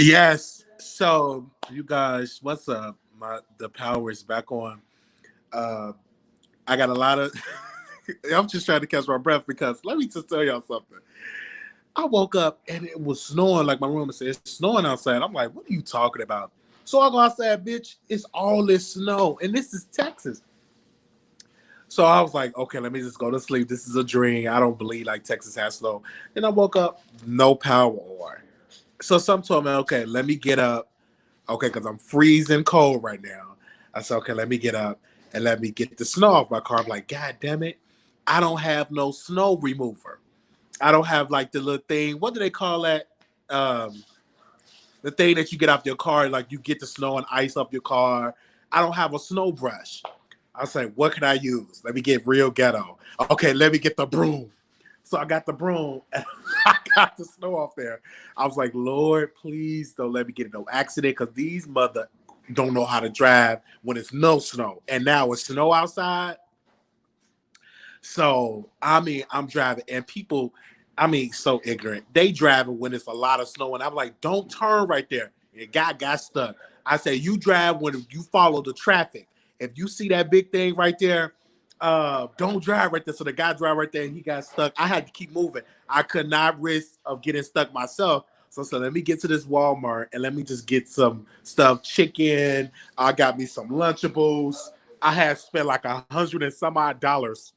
Yes. So you guys, what's up? The power is back on. Uh I got a lot of I'm just trying to catch my breath because let me just tell y'all something. I woke up and it was snowing, like my roommate said, it's snowing outside. I'm like, what are you talking about? So I go outside, bitch, it's all this snow. And this is Texas. So I was like, okay, let me just go to sleep. This is a dream. I don't believe like Texas has snow. Then I woke up, no power on. So some told me, okay, let me get up. Okay, because I'm freezing cold right now. I said, okay, let me get up and let me get the snow off my car. I'm like, God damn it. I don't have no snow remover. I don't have like the little thing. What do they call that? Um, the thing that you get off your car, like you get the snow and ice off your car. I don't have a snow brush. I was like, what can I use? Let me get real ghetto. Okay, let me get the broom. So I got the broom and I got the snow off there. I was like, Lord, please don't let me get in no accident because these mother don't know how to drive when it's no snow. And now it's snow outside. So, I mean, I'm driving and people, I mean, so ignorant. They driving when it's a lot of snow. And I'm like, don't turn right there. The guy got stuck. I say, you drive when you follow the traffic. If you see that big thing right there, don't drive right there. So the guy drive right there and he got stuck. I had to keep moving. I could not risk of getting stuck myself. So let me get to this Walmart and let me just get some stuff, chicken. I got me some Lunchables. I had spent like $100 and some odd dollars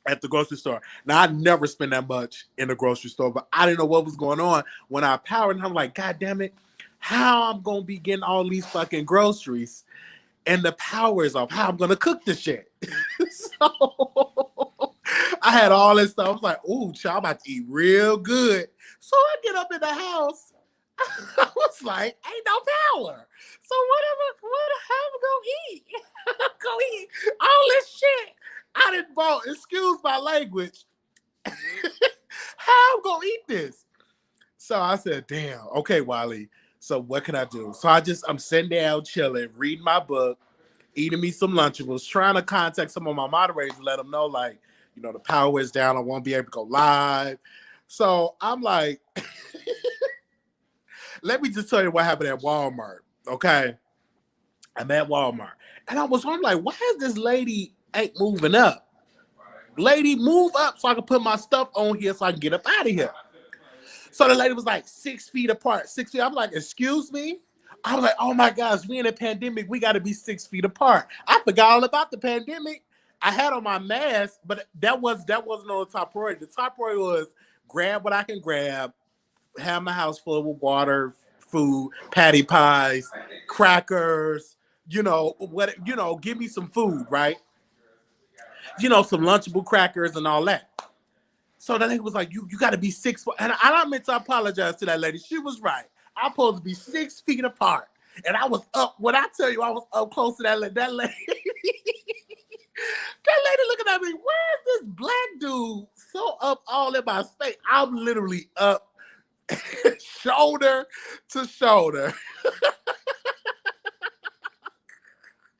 at the grocery store. Now I never spend that much in the grocery store, but I didn't know what was going on when I powered. And I'm like, God damn it, how I'm gonna be getting all these fucking groceries and the power is off? How I'm gonna cook the shit? So I had all this stuff. I was like, ooh, child, I'm about to eat real good. So I get up in the house. I was like, ain't no power. So how am I gonna eat? I'm gonna eat all this shit. I didn't bought, excuse my language. How I'm gonna eat this? So I said, damn, okay, Wiley. So what can I do? So I'm sitting down, chilling, reading my book, eating me some Lunchables, trying to contact some of my moderators and let them know, like, the power is down. I won't be able to go live. So I'm like, let me just tell you what happened at Walmart. Okay. I'm at Walmart. And I'm like, why is this lady ain't moving up? Lady, move up so I can put my stuff on here so I can get up out of here. So the lady was like 6 feet apart. 6 feet. I'm like, excuse me? I was like, oh my gosh, we in a pandemic. We got to be 6 feet apart. I forgot all about the pandemic. I had on my mask, but that wasn't on the top priority. The top priority was grab what I can grab, have my house full with water, food, patty pies, crackers, give me some food, right? Some Lunchable crackers and all that. So that lady was like, you got to be 6 foot. And I meant to apologize to that lady. She was right. I'm supposed to be 6 feet apart. And I was up. When I tell you I was up close to that lady, that lady looking at me, where is this black dude so up all in my space? I'm literally up shoulder to shoulder.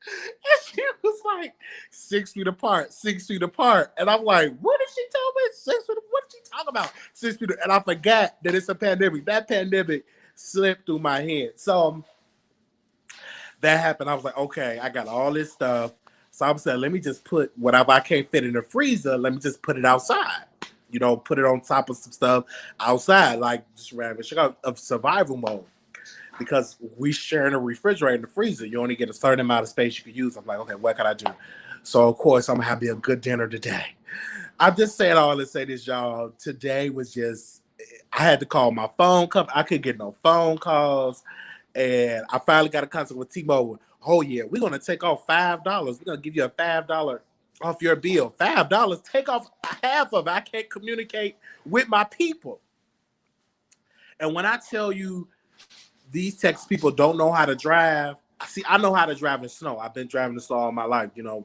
And she was like 6 feet apart, 6 feet apart. And I'm like, what did she tell me? 6 feet? What did she talk about? 6 feet. And I forgot that it's a pandemic. That pandemic slipped through my head. So that happened. I was like, okay, I got all this stuff. So I'm saying, let me just put whatever I can't fit in the freezer, let me just put it outside. Put it on top of some stuff outside, like just random shit of survival mode. Because we sharing a refrigerator and the freezer. You only get a certain amount of space you can use. I'm like, okay, what can I do? So, of course, I'm going to have me a good dinner today. I'm just saying all to say this, y'all. Today was just, I had to call my phone company. I couldn't get no phone calls. And I finally got a contact with T-Mobile. Oh, yeah, we're going to take off $5. We're going to give you a $5 off your bill. $5, take off half of it. I can't communicate with my people. And when I tell you, these Texas people don't know how to drive. See, I know how to drive in snow. I've been driving in snow all my life, in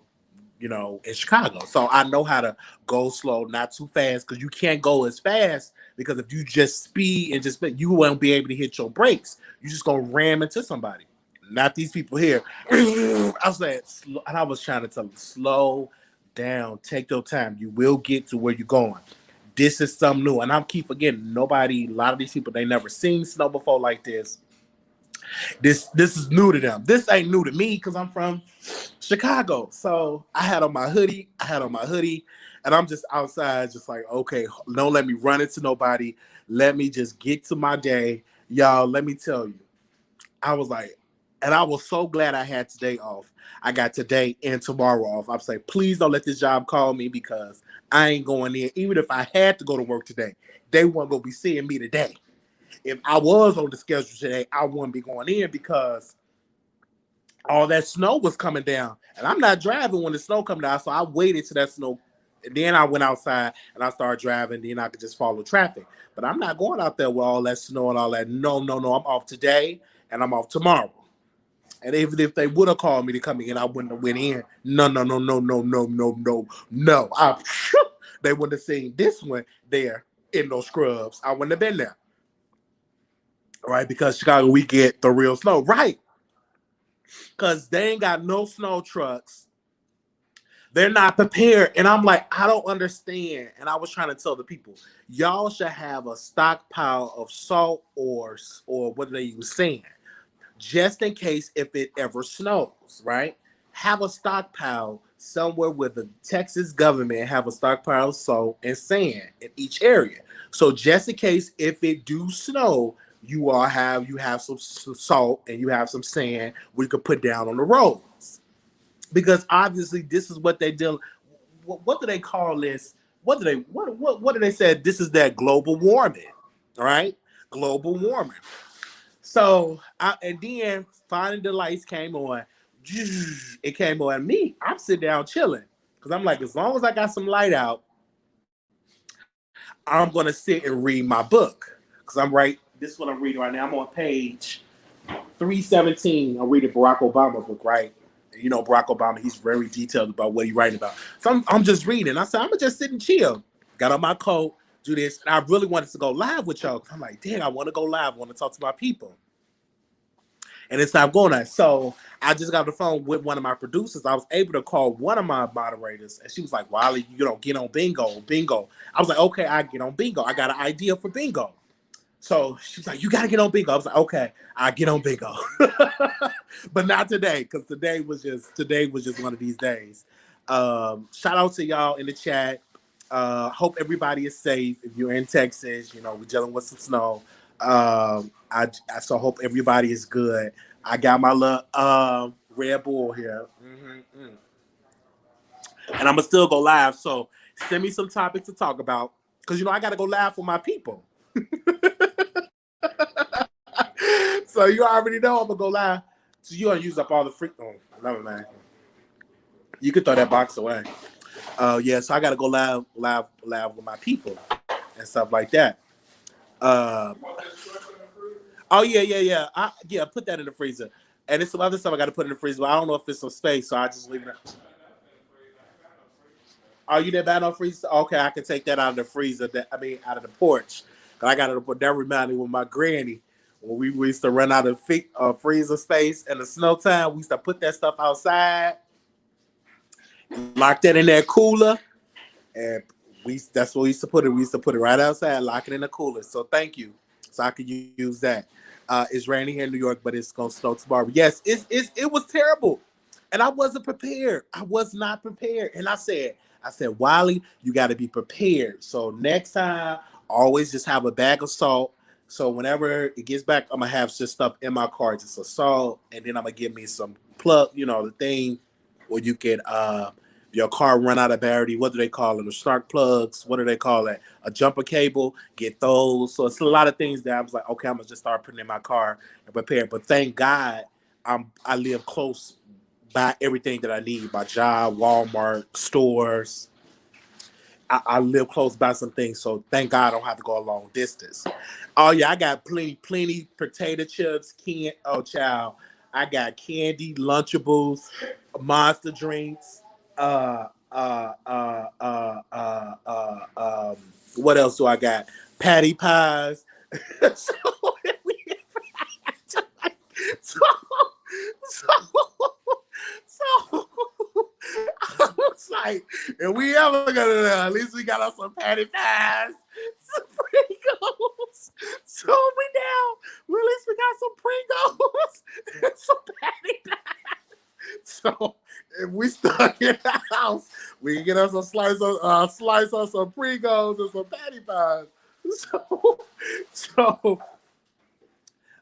Chicago. So I know how to go slow, not too fast, because you can't go as fast, because if you just speed and you won't be able to hit your brakes. You're just going to ram into somebody. Not these people here. I said, and I was trying to tell them, slow down, take your time. You will get to where you're going. This is something new. And I keep forgetting, a lot of these people, they never seen snow before like this. This is new to them. This ain't new to me because I'm from Chicago. So I had on my hoodie. And I'm just outside, just like, okay, don't let me run into nobody. Let me just get to my day. Y'all, let me tell you. I was like, and I was so glad I had today off. I got today and tomorrow off. I'm saying, please don't let this job call me because I ain't going in. Even if I had to go to work today, they weren't going to be seeing me today. If I was on the schedule today, I wouldn't be going in because all that snow was coming down. And I'm not driving when the snow come down, so I waited till that snow. And then I went outside and I started driving. Then I could just follow traffic. But I'm not going out there with all that snow and all that. No. I'm off today and I'm off tomorrow. And even if they would have called me to come in, I wouldn't have went in. No. They wouldn't have seen this one there in those scrubs. I wouldn't have been there. Right? Because Chicago, we get the real snow. Right. Because they ain't got no snow trucks. They're not prepared. And I'm like, I don't understand. And I was trying to tell the people, y'all should have a stockpile of salt or what do they use, sand, just in case if it ever snows, right? Have a stockpile somewhere with the Texas government have a stockpile of salt and sand in each area. So just in case if it do snow, you have some salt and you have some sand we could put down on the roads. Because obviously this is what they do. What do they call this? What do they say? This is that global warming, all right? Global warming. So and then finally the lights came on. It came on me. I'm sitting down chilling because I'm like, as long as I got some light out, I'm gonna sit and read my book because I'm right. This is what I'm reading right now. I'm on page 317. I'm reading Barack Obama's book, right? And you know Barack Obama. He's very detailed about what he's writing about. So I'm just reading. I said I'm gonna just sit and chill. Got on my coat, do this. And I really wanted to go live with y'all. I'm like, dang, I want to go live. I want to talk to my people. And it's not going on. So I just got on the phone with one of my producers. I was able to call one of my moderators, and she was like, Wiley, get on bingo. I was like, okay, I get on bingo. I got an idea for bingo. So she's like, you got to get on bingo. I was like, okay, I get on bingo. But not today, because today was just one of these days. Shout out to y'all in the chat. Hope everybody is safe. If you're in Texas, we're dealing with some snow. I so hope everybody is good. I got my little Red Bull here. And I'm gonna still go live. So send me some topics to talk about. Because I gotta go live for my people. So you already know I'm gonna go live. So you gonna use up all the free never mind. You can throw that box away. Yeah, so I gotta go live with my people and stuff like that. Oh yeah. Put that in the freezer. And it's some other stuff I got to put in the freezer, but I don't know if it's some space, so I just leave it. Oh, you didn't buy no freezer? Okay, I can take that out of the freezer. Out of the porch. I got to put that reminded me with my granny when we used to run out of freezer space in the snow time. We used to put that stuff outside, lock that in that cooler, and that's what we used to put it. We used to put it right outside, lock it in the cooler. So thank you. So I could use that. It's raining here in New York, but it's gonna snow tomorrow. Yes, it was terrible, and I wasn't prepared. I was not prepared, and I said, Wiley, you got to be prepared. So next time, always just have a bag of salt. So whenever it gets back, I'm gonna have just stuff in my car, just a salt, and then I'm gonna give me some plug, the thing where you can your car run out of battery. What do they call them? The spark plugs. What do they call it? A jumper cable. Get those. So it's a lot of things that I was like, okay, I'm gonna just start putting in my car and prepare. But thank God, I live close by everything that I need. My job, Walmart, stores. I live close by some things, so thank God I don't have to go a long distance. Oh yeah, I got plenty potato chips, child. I got candy, Lunchables, Monster drinks. What else do I got? Patty pies. so, I was like, if we ever gonna at least we got us some patty pies, some Pringles. So we down. Well, at least we got some Pringles. So if we stuck in the house, we can get us a slice of some Pringles and some patty pies. So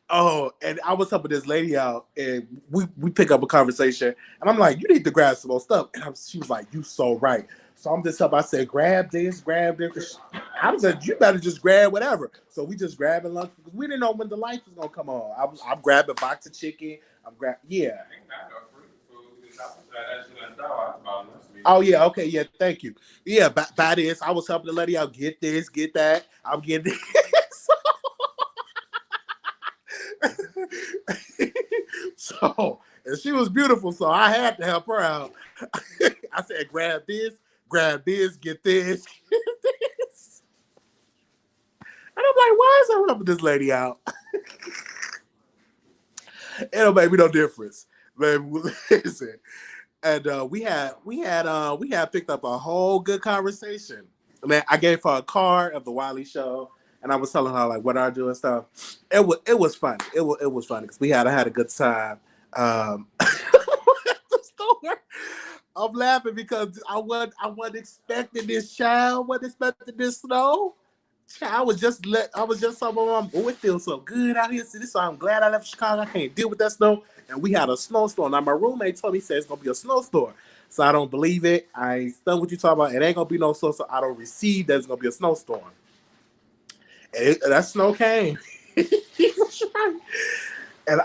oh, and I was helping this lady out, and we pick up a conversation, and I'm like, you need to grab some more stuff. And she was like, you so right. So I'm just helping. I said, grab this, grab this. I was like, you better just grab whatever. So we just grabbing lunch because we didn't know when the lights was gonna come on. I'm grabbing a box of chicken. Yeah. Oh yeah, okay, yeah, thank you. Yeah, by this, I was helping the lady out. Get this, get that. I'm getting this. So, and she was beautiful, so I had to help her out. I said, grab this, get this, get this. And I'm like, why is I helping this lady out? It don't make me no difference. Man, listen. And we had picked up a whole good conversation. Man, I gave her a card of the Wiley Show, and I was telling her like what I do and stuff. It was funny. It was funny because I had a good time. At the store. I'm laughing because I wasn't expecting this child. Wasn't expecting this snow. I was just talking. Oh, it feels so good out here. See, so I'm glad I left Chicago. I can't deal with that snow. And we had a snowstorm. Now my roommate told me, said it's gonna be a snowstorm. So I don't believe it. I ain't stuck what you talking about. It ain't gonna be no snow. So I don't receive that it's gonna be a snowstorm. And that snow came. And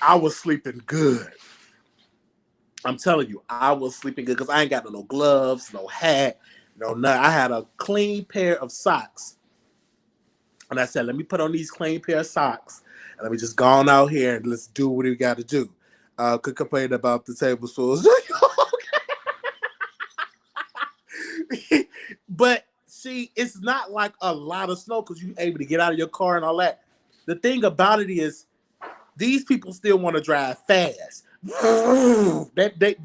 I was sleeping good. I'm telling you, I was sleeping good because I ain't got no gloves, no hat. No, I had a clean pair of socks. And I said, let me put on these clean pair of socks. And let me just go on out here and let's do what we got to do. Could complain about the tablespoons. But see, it's not like a lot of snow because you're able to get out of your car and all that. The thing about it is these people still want to drive fast. They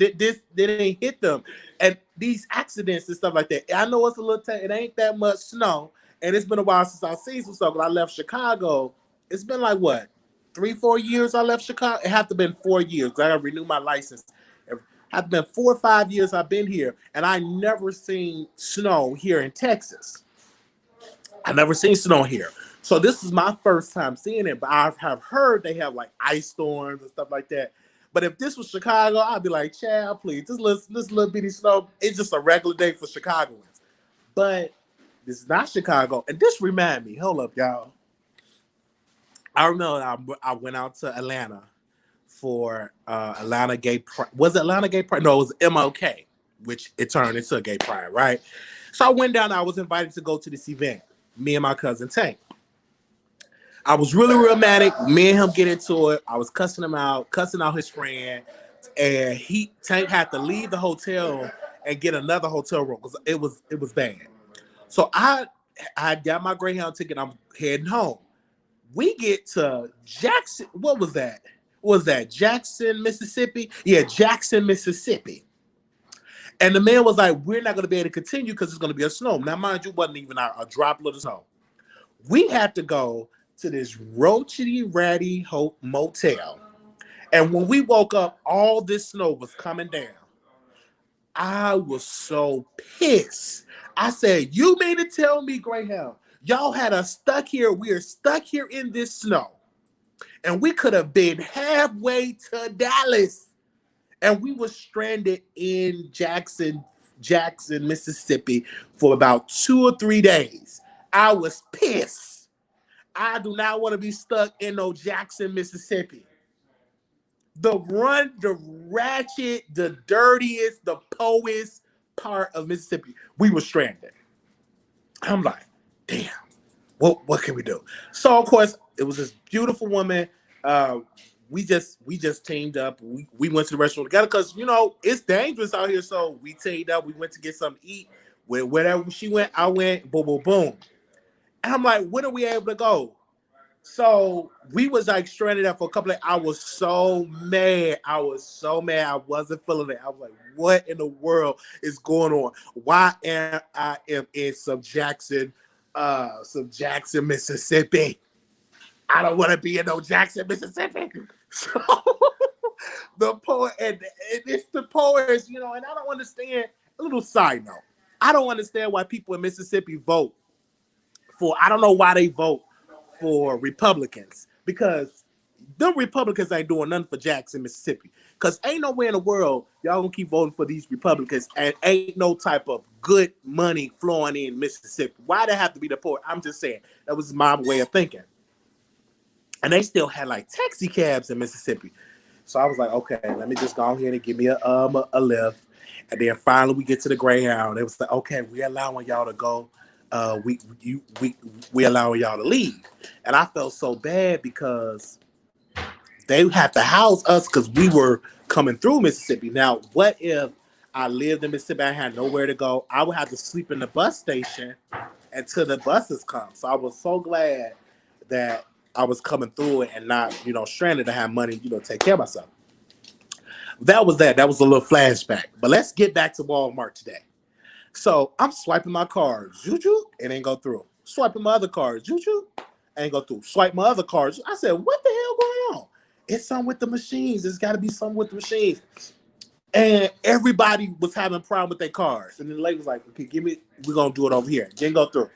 didn't hit them. And these accidents and stuff like that. I know it's a little it ain't that much snow, and it's been a while since I've seen some stuff. When I left Chicago, it's been like what, 3-4 years I left Chicago? It had to have been 4 years because I gotta renew my license. It had to been 4 or 5 years I've been here, and I never seen snow here in Texas. I never seen snow here. So this is my first time seeing it, but I have heard they have like ice storms and stuff like that. But if this was Chicago, I'd be like, child, please, this little bitty snow, it's just a regular day for Chicagoans. But this is not Chicago. And this remind me, hold up, y'all. I remember I went out to Atlanta for Atlanta Gay Pride. Was it Atlanta Gay Pride? No, it was MLK, which it turned into a gay pride, right? So I went down, I was invited to go to this event, me and my cousin Tank. I was really romantic. Me and him get into it. I was cussing out his friend, and Tank had to leave the hotel and get another hotel room because it was bad. So I got my Greyhound ticket. I'm heading home. We get to Jackson. What was that? Was that Jackson, Mississippi? Yeah, Jackson, Mississippi. And the man was like, "We're not going to be able to continue because it's going to be a snow." Now, mind you, wasn't even a droplet of snow. We had to go to this roachity ratty motel, and when we woke up, all this snow was coming down. I was so pissed. I said, "You mean to tell me, Greyhound, y'all had us stuck here? We are stuck here in this snow, and we could have been halfway to Dallas, and we were stranded in Jackson, Mississippi, for about 2 or 3 days." I was pissed. I do not want to be stuck in no Jackson, Mississippi. The ratchet, the dirtiest, the poorest part of Mississippi. We were stranded. I'm like, damn, what can we do? So of course, it was this beautiful woman. We just teamed up. We went to the restaurant together because it's dangerous out here. So we teamed up. We went to get something to eat. Wherever she went, I went. Boom, boom, boom. And I'm like, when are we able to go? So we was like stranded up for a couple of. I was so mad. I wasn't feeling it. I was like, what in the world is going on? Why am I in some Jackson, Mississippi? I don't want to be in no Jackson, Mississippi. So The poet, and it's the poets, you know, and I don't understand. A little side note. I don't understand why people in Mississippi vote for, I don't know why they vote for Republicans, because them Republicans ain't doing nothing for Jackson, Mississippi. Because ain't nowhere in the world y'all gonna keep voting for these Republicans and ain't no type of good money flowing in Mississippi. Why they have to be the poor? I'm just saying, that was my way of thinking. And they still had like taxi cabs in Mississippi. So I was like, okay, let me just go ahead and give me a lift. And then finally we get to the Greyhound. It was like, okay, we allowing y'all to go. We allowing y'all to leave. And I felt so bad because they had to house us because we were coming through Mississippi. Now, what if I lived in Mississippi, I had nowhere to go? I would have to sleep in the bus station until the buses come. So I was so glad that I was coming through it and not, you know, stranded to have money, you know, take care of myself. That was that. That was a little flashback. But let's get back to Walmart today. So I'm swiping my card. Juju, it ain't go through. Swiping my other card. Juju, ain't go through. Swipe my other cards. I said, what the hell going on? It's something with the machines. There's got to be something with the machines. And everybody was having a problem with their cards. And then the lady was like, okay, give me, we're going to do it over here. Didn't go through.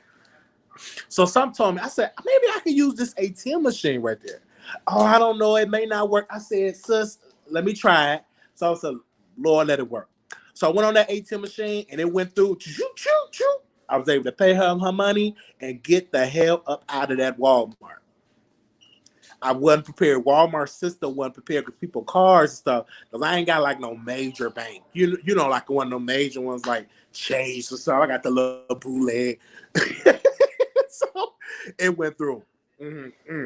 So some told me, I said, maybe I could use this ATM machine right there. Oh, I don't know. It may not work. I said, sis, let me try it. So I said, Lord, let it work. So I went on that ATM machine and it went through. Choo, choo, choo. I was able to pay her money and get the hell up out of that Walmart. I wasn't prepared. Walmart's system wasn't prepared because people cars and stuff. Because I ain't got like no major bank. You know, like one of the major ones like Chase or something. I got the little bootleg. So it went through. Mm-hmm.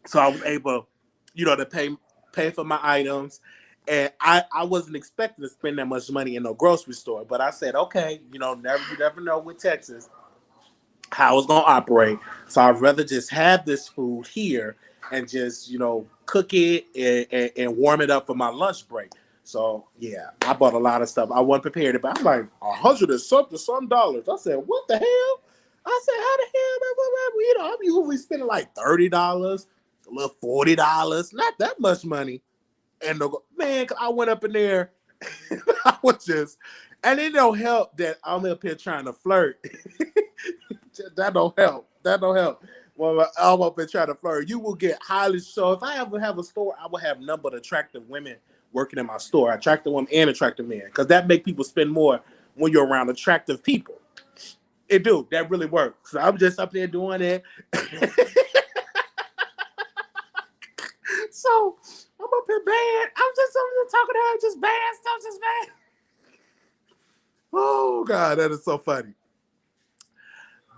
So I was able, you know, to pay for my items. And I wasn't expecting to spend that much money in no grocery store. But I said, okay, you know, you never know with Texas how it's going to operate. So I'd rather just have this food here and just, you know, cook it and warm it up for my lunch break. So, yeah, I bought a lot of stuff. I wasn't prepared, but I'm like, $100 and some dollars. I said, what the hell? I said, how the hell? You know, I'm usually spending like $30, a little $40, not that much money. And man, I went up in there, I was just, and it don't help that I'm up here trying to flirt. That don't help. That don't help. Well, I'm up here trying to flirt. You will get highly so. If I ever have a store, I will have none but attractive women working in my store. Attractive women and attractive men, because that make people spend more when you're around attractive people. It do. That really works. So I'm just up there doing it. So I'm up here bad. I'm just talking to her, just bad stuff, just bad. Oh God, that is so funny.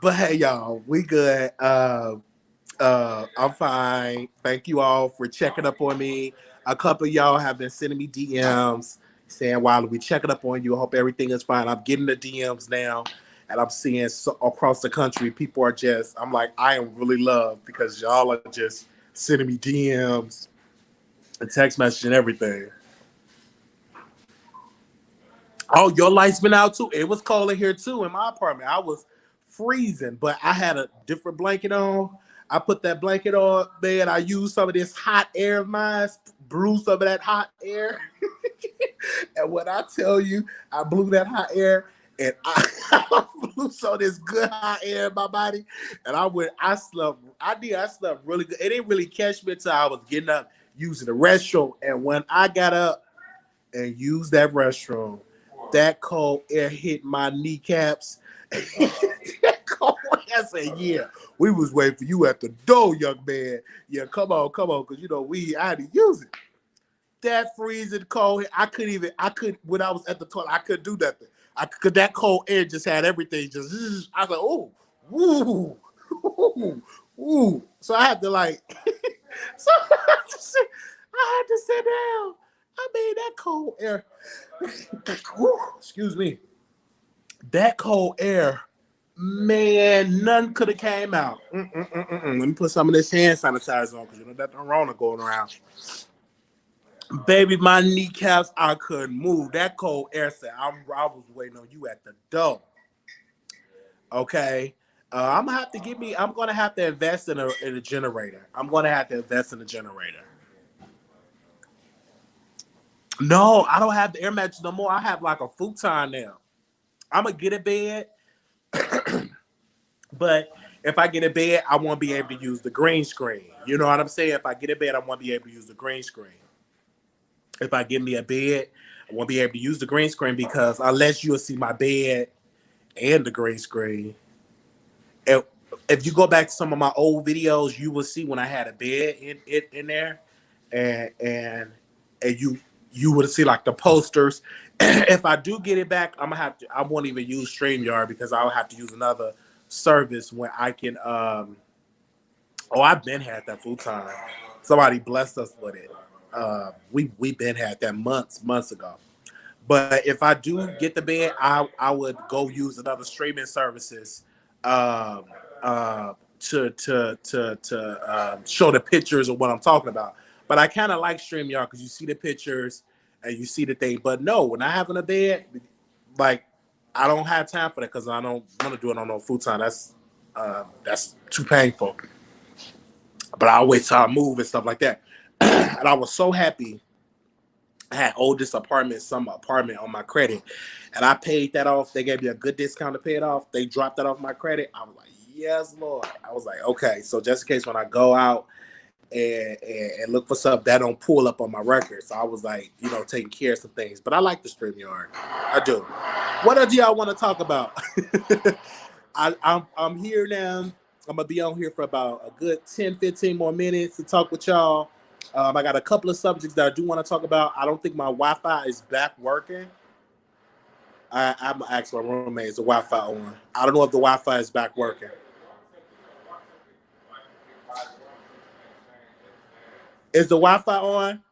But hey, y'all, we good. I'm fine. Thank you all for checking up on me. A couple of y'all have been sending me DMs saying, while we checking up on you, I hope everything is fine. I'm getting the DMs now, and I'm seeing across the country, people are just, I'm like, I am really loved because y'all are just sending me DMs and text message and everything. Oh, your lights been out too? It was cold in here too in my apartment. I was freezing, but I had a different blanket on. I put that blanket on, man. I used some of this hot air of mine, blew some of that hot air. And when I tell you, I blew that hot air and I blew some of this good hot air in my body. And I slept really good. It didn't really catch me until I was getting up using the restroom. And when I got up and used that restroom, that cold air hit my kneecaps. That cold air, I said, yeah, we was waiting for you at the door, young man. Yeah, come on, because you know I had to use it. That freezing cold, I could when I was at the toilet, I couldn't do nothing. That cold air just had everything just, I was like, oh, ooh, ooh, ooh. So I had to I had to sit down. I mean, that cold air, excuse me, that cold air, man, none could have came out. Let me put some of this hand sanitizer on because you know that Rona going around. Baby, my kneecaps, I couldn't move. That cold air said, I was waiting on you at the door. Okay. I'm gonna have to invest in a generator. I'm gonna have to invest in a generator. No, I don't have the air mattress no more. I have like a futon now. I'm gonna get a bed, but if I get a bed, I won't be able to use the green screen. You know what I'm saying? If I get a bed, I won't be able to use the green screen. If I get me a bed, I won't be able to use the green screen because unless you'll see my bed and the green screen. If, if you go back to some of my old videos, you will see when I had a bed in there, and and you would see like the posters. If I do get it back, I'm gonna have to. I won't even use StreamYard because I'll have to use another service when I can. Oh, I've been had that full time. Somebody blessed us with it. We been had that months ago. But if I do get the bed, I would go use another streaming services um, to show the pictures of what I'm talking about. But I kind of like StreamYard because you see the pictures and you see the thing. But no, when I having a bed, like I don't have time for that because I don't want to do it on no futon. That's too painful. But I wait till I move and stuff like that. And I was so happy I had oldest apartment, some apartment on my credit, and I paid that off. They gave me a good discount to pay it off. They dropped that off my credit. I was like, yes, Lord. I was like, okay. So just in case when I go out and look for stuff that don't pull up on my record. So I was like, taking care of some things. But I like the StreamYard. I do. What else do y'all want to talk about? I'm here now. I'm gonna be on here for about a good 10, 15 more minutes to talk with y'all. I got a couple of subjects that I do want to talk about. I don't think my Wi-Fi is back working. I'm gonna ask my roommate, is the Wi-Fi on? I don't know if the Wi-Fi is back working. Is the Wi-Fi on?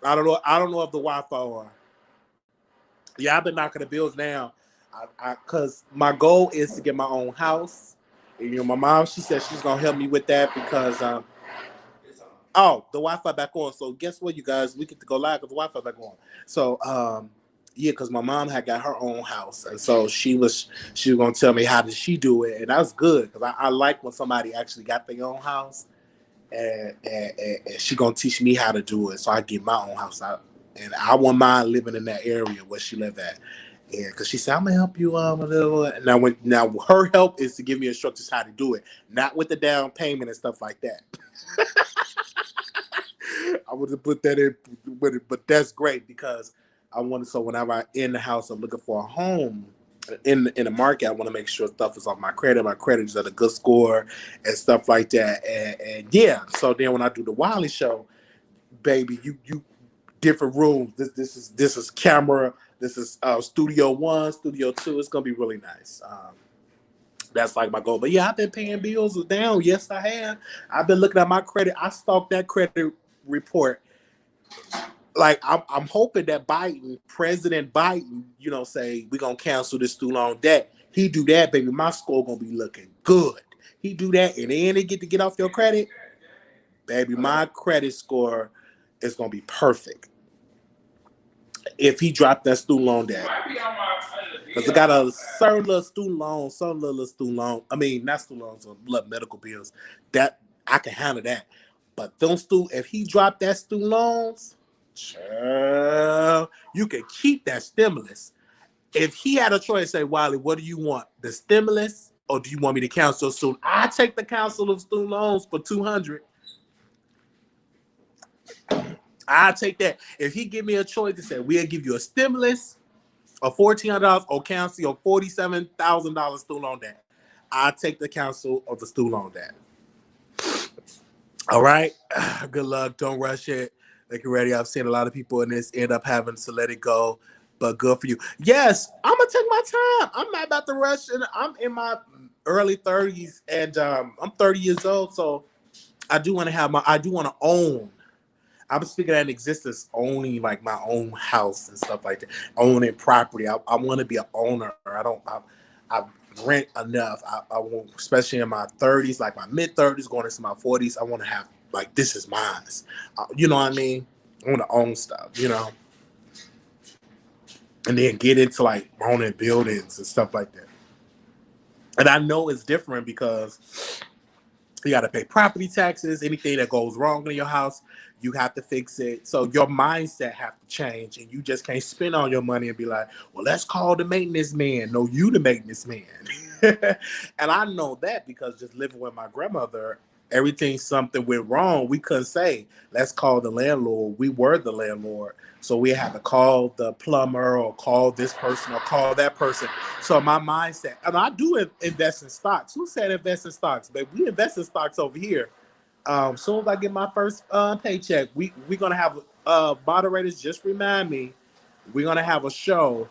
I don't know. I don't know if the Wi-Fi on. Yeah, I've been knocking the bills down. Cause my goal is to get my own house. And, my mom, she said she's gonna help me with that because oh, the Wi-Fi back on. So guess what, you guys? We get to go live because the Wi-Fi back on. So yeah, because my mom had got her own house, and so she was gonna tell me how did she do it, and that's good because I like when somebody actually got their own house, and she gonna teach me how to do it, so I get my own house out, and I won't mind living in that area where she live at. Yeah, because she said I'm gonna help you a little. Now her help is to give me instructions how to do it, not with the down payment and stuff like that. I would have put that in with it, but that's great because I wanted so whenever I in the house, I'm looking for a home in the market. I want to make sure stuff is on my credit. My credit is at a good score and stuff like that. And yeah, so then when I do the Wiley Show, baby, you different rooms. This is camera. This is studio 1, studio 2. It's gonna be really nice. That's like my goal. But yeah, I've been paying bills down. Yes, I have. I've been looking at my credit. I stalked that credit report. Like I'm hoping that President Biden, say we're gonna cancel this student loan debt. He do that, baby. My score gonna be looking good. He do that, and then they get to get off your credit, baby. My credit score is gonna be perfect if he dropped that student loan debt. Because I got a certain little student loan, some little student loan. I mean, not student loans, but medical bills. That I can handle that. But if he dropped that student loans, you can keep that stimulus. If he had a choice, say, Wiley, what do you want? The stimulus, or do you want me to cancel soon? I take the cancel of student loans for $200. I take that. If he give me a choice to say, we'll give you a stimulus of $1,400 or cancel your $47,000 student loan debt, I take the cancel of the student loan debt. All right. Good luck. Don't rush it. Make it ready. I've seen a lot of people in this end up having to let it go, but good for you. Yes, I'm gonna take my time. I'm not about to rush, and I'm in my early 30s, and I'm 30 years old, so I do want to own. I'm speaking at an existence, owning like my own house and stuff like that, owning property. I want to be an owner. I rent enough. I want, especially in my 30s, like my mid 30s, going into my 40s. I want to have like this is mine. You know what I mean? I want to own stuff. And then get into like owning buildings and stuff like that. And I know it's different because You got to pay property taxes. Anything that goes wrong in your house, you have to fix it. So your mindset have to change, and you just can't spend all your money and be like, "Well, let's call the maintenance man." No, you the maintenance man. And I know that because just living with my grandmother, everything something went wrong, we couldn't say, "Let's call the landlord." We were the landlord, so we had to call the plumber or call this person or call that person. So my mindset, and I do invest in stocks. Who said invest in stocks? But we invest in stocks over here. Soon as I get my first paycheck, we're gonna have moderators. Just remind me, we're gonna have a show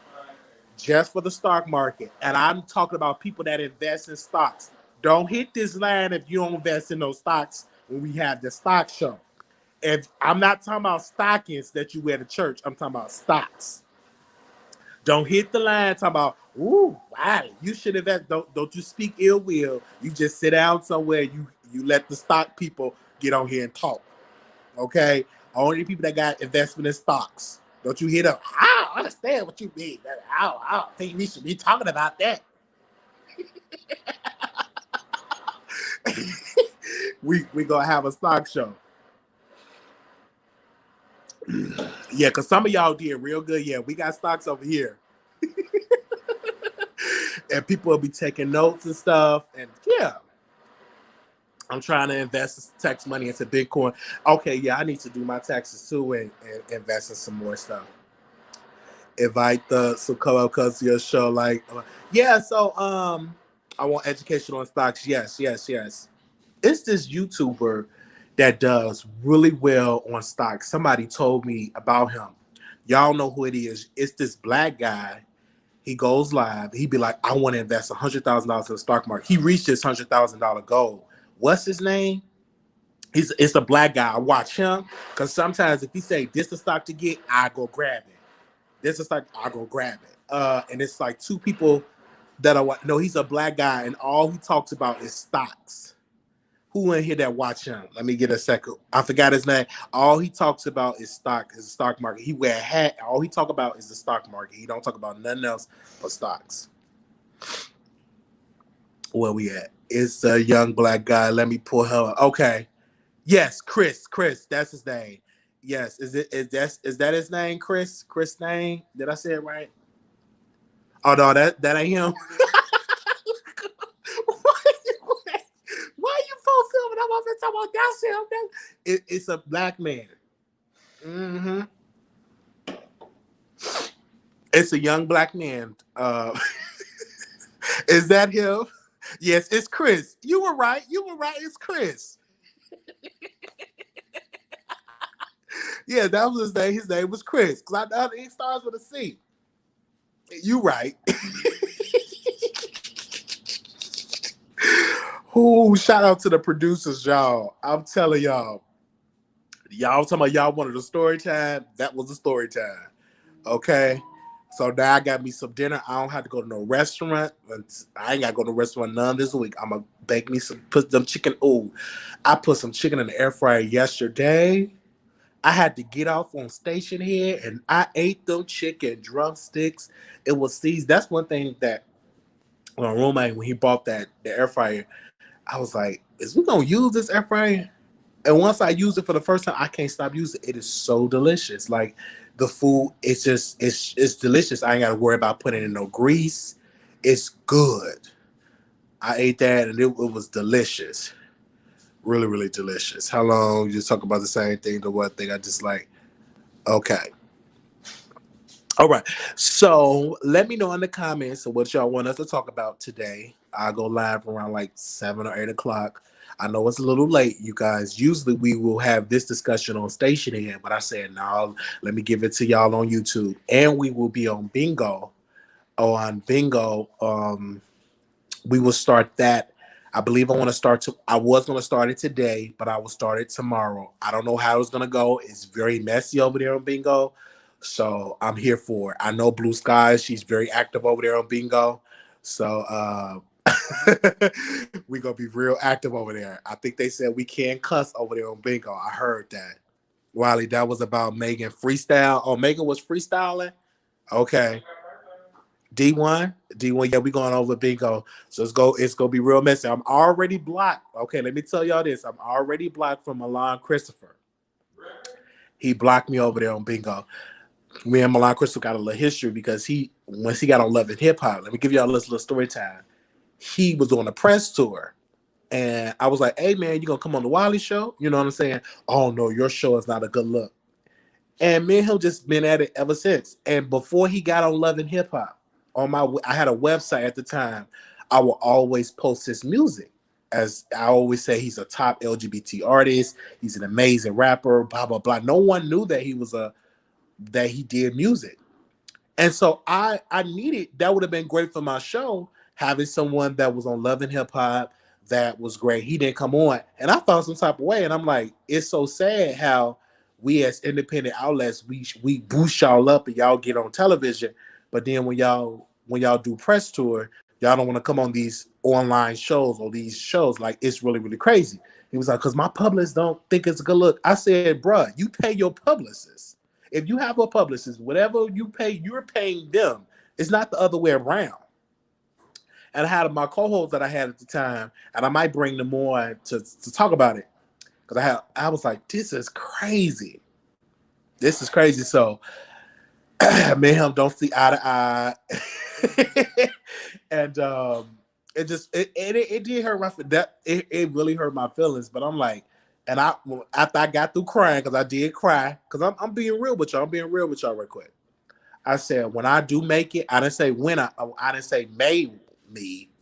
just for the stock market, and I'm talking about people that invest in stocks. Don't hit this line if you don't invest in those stocks when we have the stock show. If I'm not talking about stockings that you wear to church, I'm talking about stocks. Don't hit the line talking about, ooh, wow, you should invest. Don't you speak ill will. You just sit down somewhere. You let the stock people get on here and talk. Okay? Only people that got investment in stocks. Don't you hit up? I don't understand what you mean. I don't think we should be talking about that. we gonna have a stock show. Yeah, because some of y'all did real good. Yeah, we got stocks over here. And people will be taking notes and stuff. And yeah, I'm trying to invest tax money into Bitcoin. Okay, yeah, I need to do my taxes too and invest in some more stuff. Invite the so come up because your show like yeah. So I want education on stocks. Yes. It's this YouTuber that does really well on stocks. Somebody told me about him. Y'all know who it is. It's this black guy. He goes live. He be like, I want to invest $100,000 in the stock market. He reached his $100,000 goal. What's his name? It's a black guy. I watch him because sometimes if he say this is the stock to get, I go grab it. This is like I go grab it. And it's like two people that are no, he's a black guy, and all he talks about is stocks. Who in here that watch him? Let me get a second. I forgot his name. All he talks about is the stock market. He wear a hat. All he talk about is the stock market. He don't talk about nothing else but stocks. Where we at? It's a young black guy. Let me pull her up. Okay. Yes, Chris. That's his name. Yes. Is that his name, Chris? Chris name? Did I say it right? Oh no, that ain't him. Why you folks filming? I'm over talking about that's him. It's a black man. Mm-hmm. It's a young black man. Is that him? Yes, it's Chris. You were right. It's Chris. Yeah, that was his name. His name was Chris. Because I know he starts with a C. You right. Ooh, shout out to the producers, y'all. I'm telling y'all. Y'all talking about y'all wanted a story time. That was a story time. Okay. So now I got me some dinner. I don't have to go to no restaurant. I ain't got to go to no restaurant none this week. I'm going to bake me put some chicken. Ooh, I put some chicken in the air fryer yesterday. I had to get off on station here and I ate them chicken drumsticks. It was seized. That's one thing that my roommate, when he bought the air fryer, I was like, is we going to use this air fryer? And once I use it for the first time, I can't stop using it. It is so delicious. Like the food, it's delicious. I ain't got to worry about putting in no grease. It's good. I ate that and it was delicious. Really, really delicious. How long you just talk about the same thing? The one thing I just like. Okay. All right. So let me know in the comments what y'all want us to talk about today. I'll go live around like 7 or 8 o'clock. I know it's a little late, you guys. Usually we will have this discussion on station here, but I said, no, let me give it to y'all on YouTube. And we will be on Bingo. We will start that. I believe I was going to start it today, but I will start it tomorrow. I don't know how it's going to go. It's very messy over there on Bingo. So I'm here for it. I know Blue Skies. She's very active over there on Bingo. So we're going to be real active over there. I think they said we can't cuss over there on Bingo. I heard that. Wiley, that was about Megan freestyle. Oh, Megan was freestyling? Okay. D1, yeah, we going over bingo. So it's gonna be real messy. I'm already blocked. Okay, let me tell y'all this. I'm already blocked from Milan Christopher. He blocked me over there on bingo. Me and Milan Christopher got a little history because once he got on Love and Hip Hop, let me give y'all this little story time. He was on a press tour. And I was like, hey man, you gonna come on the Wiley Show? You know what I'm saying? Oh no, your show is not a good look. And me and him just been at it ever since. And before he got on Love and Hip Hop, I had a website at the time. I will always post his music. As I always say, he's a top LGBT artist. He's an amazing rapper. Blah blah blah. No one knew that he did music. And so I needed that would have been great for my show, having someone that was on Love and Hip Hop. That was great. He didn't come on. And I felt some type of way. And I'm like, it's so sad how we as independent outlets, we boost y'all up and y'all get on television. But then when y'all do press tour, y'all don't want to come on these online shows or these shows. Like, it's really, really crazy. He was like, because my publicists don't think it's a good look. I said, bruh, you pay your publicists. If you have a publicist, whatever you pay, you're paying them. It's not the other way around. And I had my co-host that I had at the time, and I might bring them on to talk about it. Because I was like, this is crazy. This is crazy. So me and him don't see eye to eye. And it did hurt it really hurt my feelings. But I'm like, and after I got through crying, because I did cry, because I'm being real with y'all. I'm being real with y'all real quick. I said, when I do make it, I didn't say when I didn't say me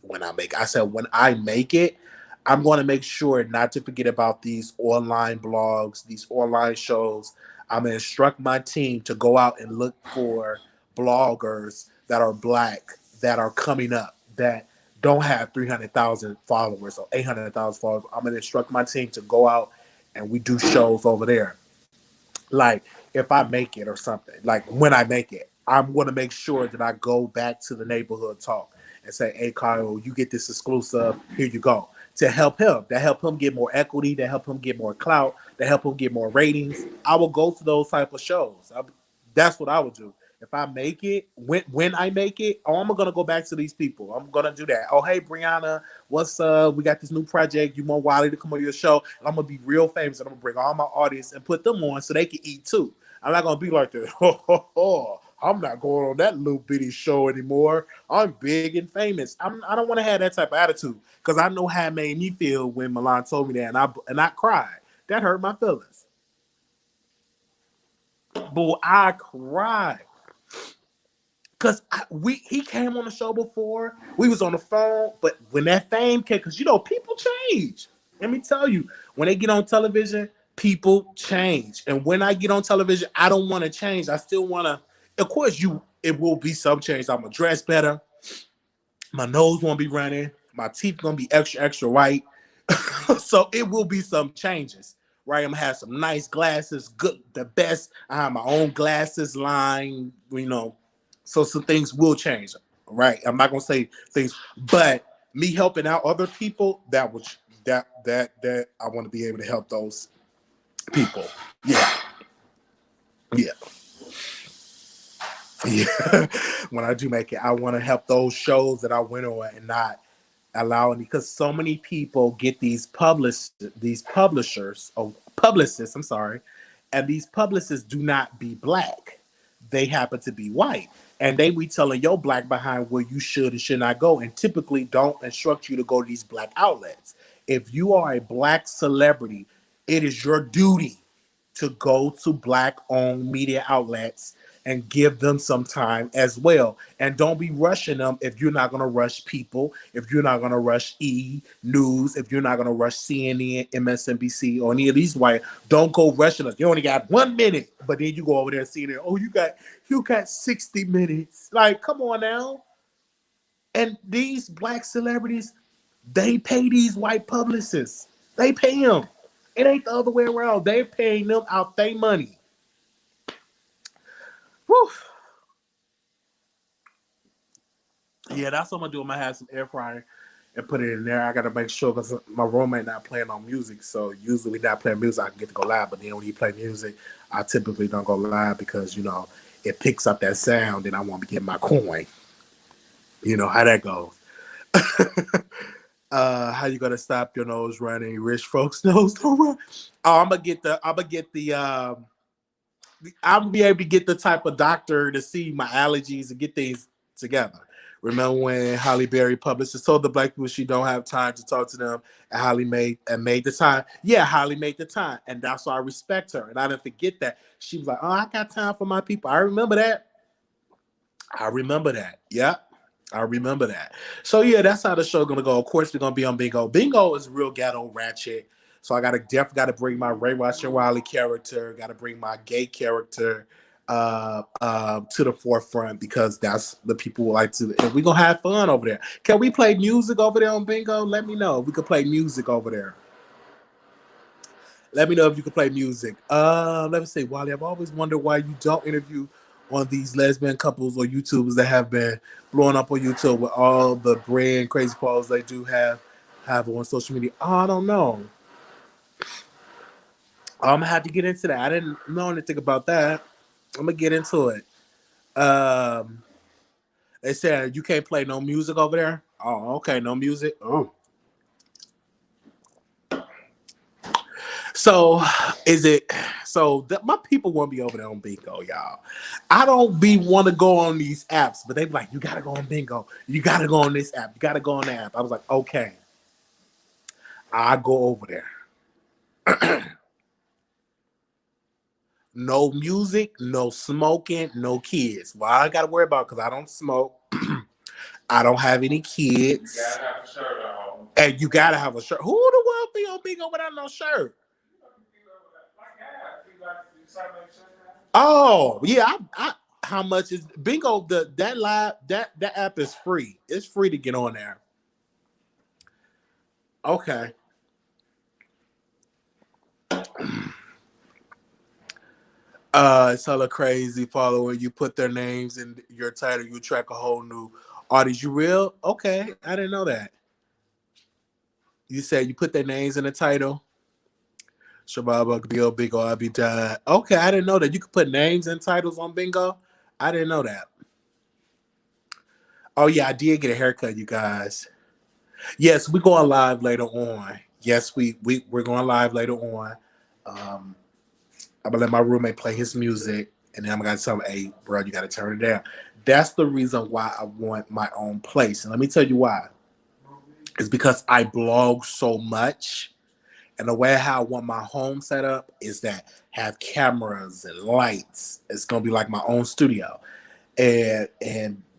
when I make it. I said, when I make it, I'm going to make sure not to forget about these online blogs, these online shows. I'm going to instruct my team to go out and look for bloggers that are Black, that are coming up, that don't have 300,000 followers or 800,000 followers. I'm going to instruct my team to go out and we do shows over there. Like, if I make it or something, like when I make it, I'm going to make sure that I go back to the neighborhood talk and say, hey, Kyle, you get this exclusive. Here you go. To help him get more equity, to help him get more clout, to help him get more ratings. I will go to those type of shows. That's what I would do. If I make it, when I make it, I'm going to go back to these people. I'm going to do that. Oh, hey, Brianna, what's up? We got this new project. You want Wiley to come on your show? And I'm going to be real famous. And I'm going to bring all my audience and put them on so they can eat too. I'm not going to be like this. I'm not going on that little bitty show anymore. I'm big and famous. I don't want to have that type of attitude because I know how it made me feel when Milan told me that, and I cried. That hurt my feelings. But I cried because he came on the show before. We was on the phone, but when that fame came, because people change. Let me tell you, when they get on television, people change. And when I get on television, I don't want to change. I still want to. Of course, it will be some change. I'm gonna dress better. My nose won't be running. My teeth gonna be extra, extra white. So it will be some changes, right? I'm gonna have some nice glasses, good, the best. I have my own glasses line, So some things will change, right? I'm not gonna say things, but me helping out other people, that I want to be able to help those people. Yeah. Yeah, when I do make it, I want to help those shows that I went on and not allow any, because so many people get these publicists, I'm sorry, and these publicists do not be Black. They happen to be white. And they be telling your Black behind where you should and should not go, and typically don't instruct you to go to these Black outlets. If you are a Black celebrity, it is your duty to go to Black-owned media outlets and give them some time as well. And don't be rushing them if you're not going to rush People, if you're not going to rush E! News, if you're not going to rush CNN, MSNBC, or any of these white. Don't go rushing us. You only got 1 minute, but then you go over there and CNN. Oh, you got 60 minutes. Like, come on now. And these Black celebrities, they pay these white publicists. They pay them. It ain't the other way around. They paying them out their money. Whew. Yeah, that's what I'm gonna do. I'm gonna have some air fryer and put it in there. I gotta make sure because my roommate not playing on music. So usually we not playing music, I can get to go live. But then when he play music, I typically don't go live because it picks up that sound and I want to get my coin. You know how that goes. How you gonna stop your nose running? Rich folks' nose don't run. Oh, I'll be able to get the type of doctor to see my allergies and get things together. Remember when Halle Berry publicist told the black people she don't have time to talk to them, and made the time. Yeah, Halle made the time, and that's why I respect her, and I didn't forget that. She was like, "Oh, I got time for my people." I remember that. Yeah, I remember that. So yeah, that's how the show gonna go. Of course, we're gonna be on Bingo. Bingo is real ghetto ratchet. So I definitely gotta bring my Ray Watson Wiley character, gotta bring my gay character to the forefront because that's the people who like to, and we're gonna have fun over there. Can we play music over there on Bingo? Let me know if we can play music over there. Let me know if you can play music. Let me say, Wally, I've always wondered why you don't interview on these lesbian couples or YouTubers that have been blowing up on YouTube with all the brand crazy followers they do have on social media. Oh, I don't know. I'm gonna have to get into that. I didn't know anything about that. I'm gonna get into it. Um, they said you can't play no music over there. Oh, okay, no music. Oh. So is it so that my people won't be over there on Bingo, y'all? I don't want to go on these apps, but they be like, you gotta go on Bingo, you gotta go on this app, you gotta go on the app. I was like, okay, I go over there. No music, no smoking, no kids. Well, I gotta worry about because I don't smoke. I don't have any kids. You gotta have a shirt on. And you gotta have a shirt. Who the world be on Bingo without no shirt? Oh yeah, I how much is Bingo? That app is free. It's free to get on there. Okay. It's hella crazy following. You put their names in your title, you track a whole new audience. You real? Okay, I didn't know that. You said you put their names in the title. Shababa Bill Bingo, I'll be done. Okay, I didn't know that. You could put names and titles on Bingo. I didn't know that. Oh yeah, I did get a haircut, you guys. Yes, we're going live later on. Yes, we're going live later on. Um, I'm gonna let my roommate play his music, and then I'm gonna tell him, "Hey, bro, you gotta turn it down." That's the reason why I want my own place, and let me tell you why. It's because I blog so much, and the way how I want my home set up is that have cameras and lights. It's gonna be like my own studio, and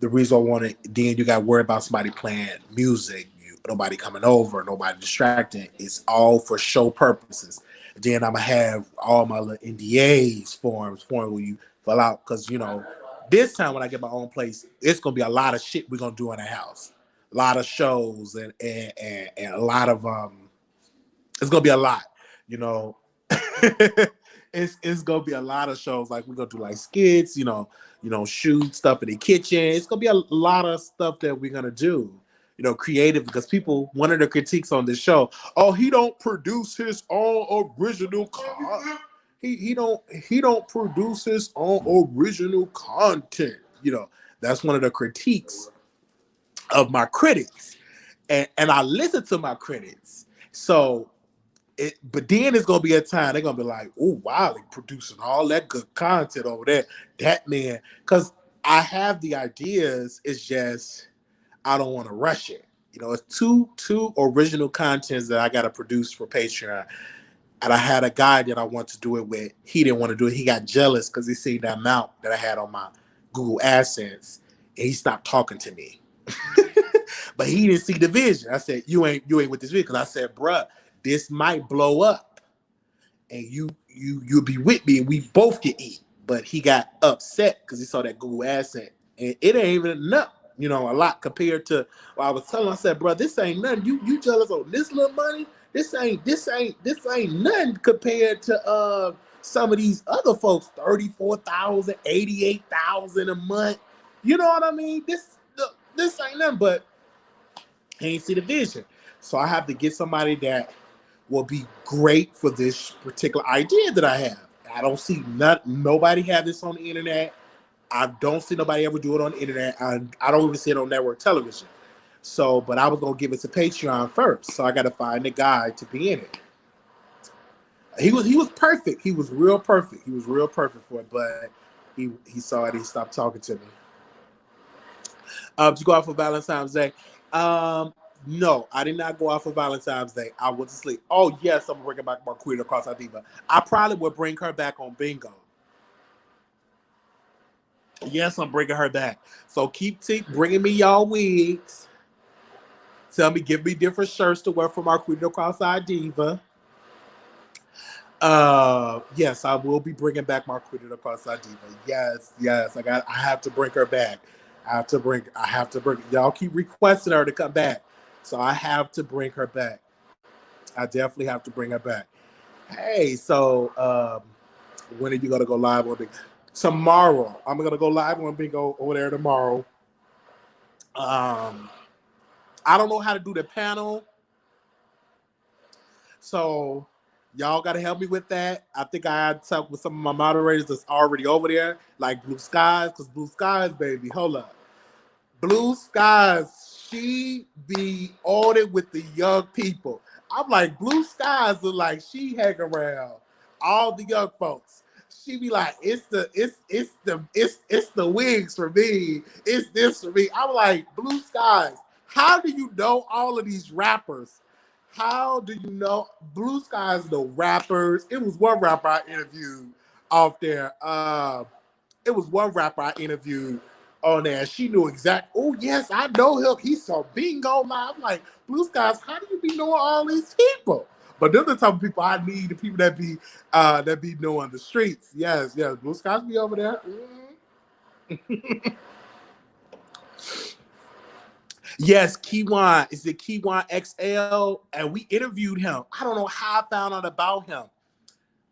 the reason I want it, then you got to worry about somebody playing music, nobody coming over, nobody distracting. It's all for show purposes. Then I'm gonna have all my little NDAs forms where you fill out because this time when I get my own place, it's gonna be a lot of shit we're gonna do in the house, a lot of shows and a lot of it's gonna be a lot, you know. It's gonna be a lot of shows. Like we're gonna do like skits, shoot stuff in the kitchen. It's gonna be a lot of stuff that we're gonna do, creative because people. One of the critiques on this show, oh, he don't produce his own original content. He don't produce his own original content. That's one of the critiques of my critics, and I listen to my critics. So. But then it's gonna be a time they're gonna be like, "Oh, Wiley producing all that good content over there." That man, because I have the ideas. It's just I don't want to rush it. It's two original contents that I got to produce for Patreon, and I had a guy that I want to do it with. He didn't want to do it. He got jealous because he seen that amount that I had on my Google AdSense, and he stopped talking to me. But he didn't see the vision. I said, "You ain't with this vision," because I said, "Bruh, this might blow up, and you'll be with me, and we both can eat." But he got upset because he saw that Google AdSense, and it ain't even enough, a lot compared to what I was telling him. I said, "Bro, this ain't nothing. You jealous on this little money? This ain't nothing compared to some of these other folks, 34,000, 88,000 a month. You know what I mean? This ain't nothing." But he ain't see the vision, so I have to get somebody that will be great for this particular idea that I have. I don't see nobody have this on the internet. I don't see nobody ever do it on the internet. I don't even see it on network television. So, but I was gonna give it to Patreon first. So I got to find a guy to be in it. He was perfect. He was real perfect. He was real perfect for it. But he saw it. He stopped talking to me. Did you go out for Valentine's Day? No, I did not go out for Valentine's Day. I went to sleep. Oh yes, I'm bringing back Marquita across our diva. I probably would bring her back on bingo. Yes, I'm bringing her back. So keep bringing me y'all wigs. Tell me, give me different shirts to wear for Marquita Cross-Eyed Diva. Yes, I will be bringing back Marquita Cross-Eyed Diva. Yes, I have to bring her back. I have to bring. Y'all keep requesting her to come back, so I have to bring her back. I definitely have to bring her back. Hey, so when are you gonna go live on Bingo? Tomorrow. I'm gonna go live on Bingo over there tomorrow. I don't know how to do the panel, so y'all gotta help me with that. I think I had to talk with some of my moderators that's already over there, like Blue Skies, because Blue Skies, baby, hold up. Blue Skies, she be on it with the young people. I'm like, Blue Skies look like she hang around all the young folks. She be like, it's the wigs for me. It's this for me. I'm like, Blue Skies, how do you know all of these rappers? How do you know Blue Skies know rappers? It was one rapper I interviewed off there. It was one rapper I interviewed on there. She knew exact. Oh yes, I know him. He saw Bingo live. I'm like, Blue Skies, how do you be knowing all these people? But they're the type of people I need. The people that be knowing the streets. Yes. Blue Skies be over there. Mm-hmm. Yes, Keywan. Is it Keywan XL? And we interviewed him. I don't know how I found out about him.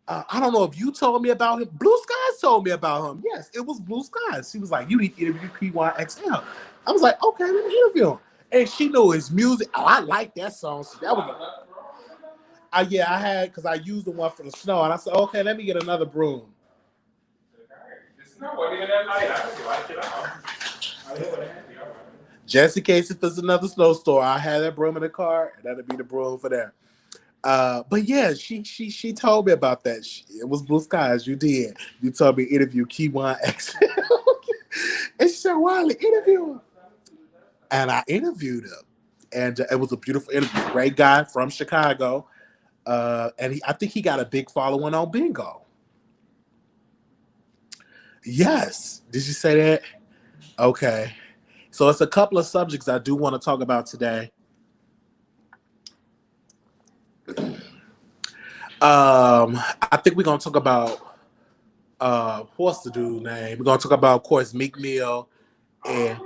I don't know if you told me about him. Blue Skies told me about him. Yes, it was Blue Skies. She was like, you need to interview Keywan XL. I was like, okay, let me interview him. And she knew his music. Oh, I like that song. So that was yeah, I had, because I used the one for the snow. And I said, okay, let me get another broom. Just in case if there's another snowstorm, I had that broom in the car, and that'll be the broom for that. But yeah, she told me about that. It was Blue Skies. You did. You told me interview Keywan XL. And she said, Wiley, interview him. And I interviewed him. And it was a beautiful interview. Great guy from Chicago. And I think he got a big following on Bingo. Yes. Did you say that? Okay. So it's a couple of subjects I do want to talk about today. I think we're gonna talk about what's the dude's name? We're gonna talk about, of course, Meek Mill and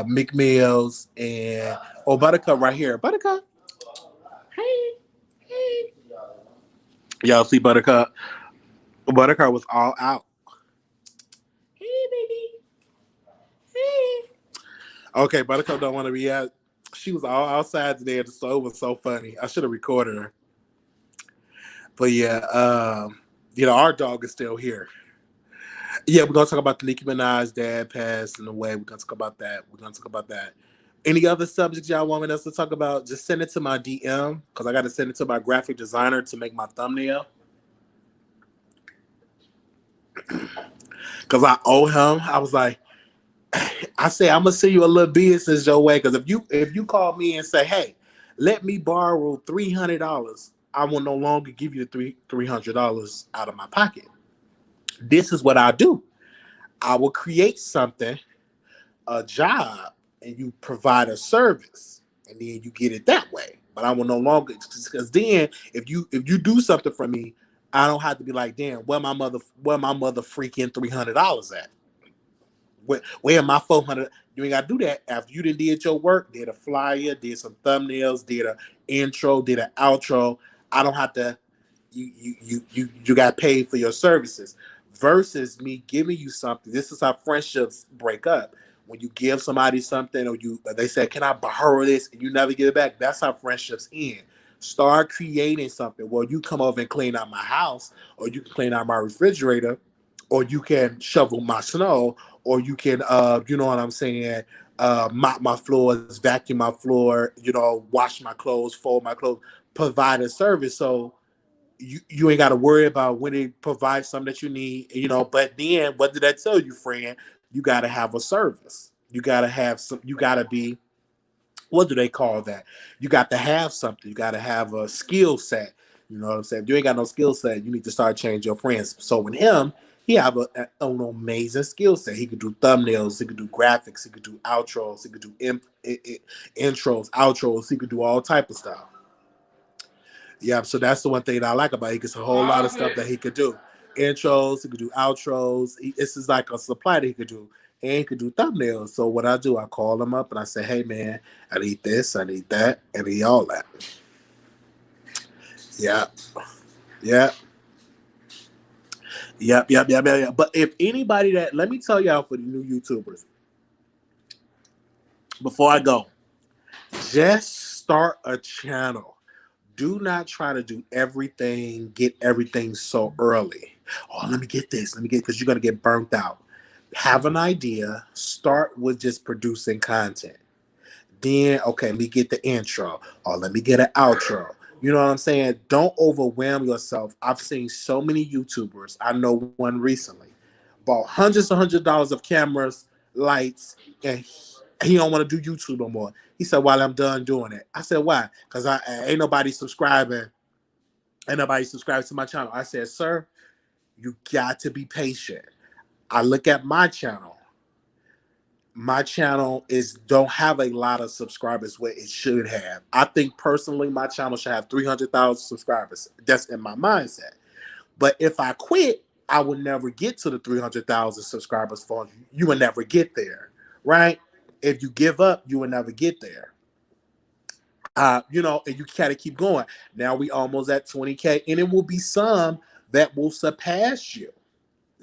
Meek Mills and Buttercup right here. Buttercup. Hey. Y'all see Buttercup? Buttercup was all out. Hey, baby. Hey. Okay, Buttercup don't want to be out. She was all outside today at the store. It was so funny. I should have recorded her. But yeah, our dog is still here. Yeah, we're gonna talk about the Nicki Minaj dad passed in the way. We're gonna talk about that. Any other subjects y'all want us to talk about? Just send it to my DM because I got to send it to my graphic designer to make my thumbnail. Because I owe him. I was like, I say I'm gonna send you a little business your way. Because if you call me and say, hey, let me borrow $300, I will no longer give you the $300 out of my pocket. This is what I do. I will create something, a job, and you provide a service, and then you get it that way. But I will no longer, because then if you do something for me, I don't have to be like, damn, where my mother freaking $300 at? Where my 400? You ain't got to do that. After you did your work, did a flyer, did some thumbnails, did an intro, did an outro. I don't have to. You got paid for your services. Versus me giving you something. This is how friendships break up. When you give somebody something, or they say, "Can I borrow this?" and you never give it back. That's how friendships end. Start creating something. Well, you come over and clean out my house, or you can clean out my refrigerator, or you can shovel my snow, or you can, you know what I'm saying, mop my floors, vacuum my floor, you know, wash my clothes, fold my clothes, provide a service. So you ain't got to worry about when they provide something that you need, you know. But then, what did I tell you, friend? You got to have a service. You got to have some. You got to be. What do they call that? You got to have something. You got to have a skill set. You know what I'm saying? If you ain't got no skill set, you need to start changing your friends. So with him, he have an amazing skill set. He could do thumbnails. He could do graphics. He could do outros. He could do intros, outros. He could do all type of stuff. Yeah, so that's the one thing that I like about it. It's a whole lot of stuff that he could do. Intros, he could do outros. This is like a supply that he could do. And he could do thumbnails. So what I do, I call him up and I say, hey, man, I need this, I need that, and I need all that. Yeah. Yeah. Yep. But if anybody that, let me tell y'all for the new YouTubers, before I go, just start a channel. Do not try to do everything, get everything so early. Oh, let me get this. Because you're going to get burnt out. Have an idea. Start with just producing content. Then, okay, let me get the intro. Or let me get an outro. You know what I'm saying? Don't overwhelm yourself. I've seen so many YouTubers. I know one recently. Bought $100s of cameras, lights, and he don't want to do YouTube no more. He said, "While I'm done doing it." I said, "Why?" Because I ain't nobody subscribing. Ain't nobody subscribing to my channel. I said, "Sir, you got to be patient." I look at my channel. My channel don't have a lot of subscribers where it should have. I think personally, my channel should have 300,000 subscribers. That's in my mindset. But if I quit, I would never get to the 300,000 subscribers for you. You would never get there, right? If you give up, you will never get there. You know, and you gotta keep going. Now we almost at 20K, and it will be some that will surpass you.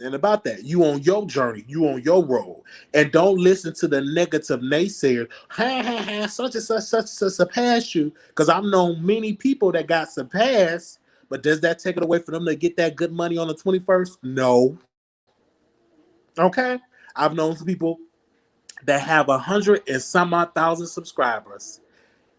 And about that, you on your journey, you on your road, and don't listen to the negative naysayers. Such and such surpass you. Because I've known many people that got surpassed, but does that take it away from them to get that good money on the 21st? No. Okay, I've known some people that have 100 and some odd thousand subscribers,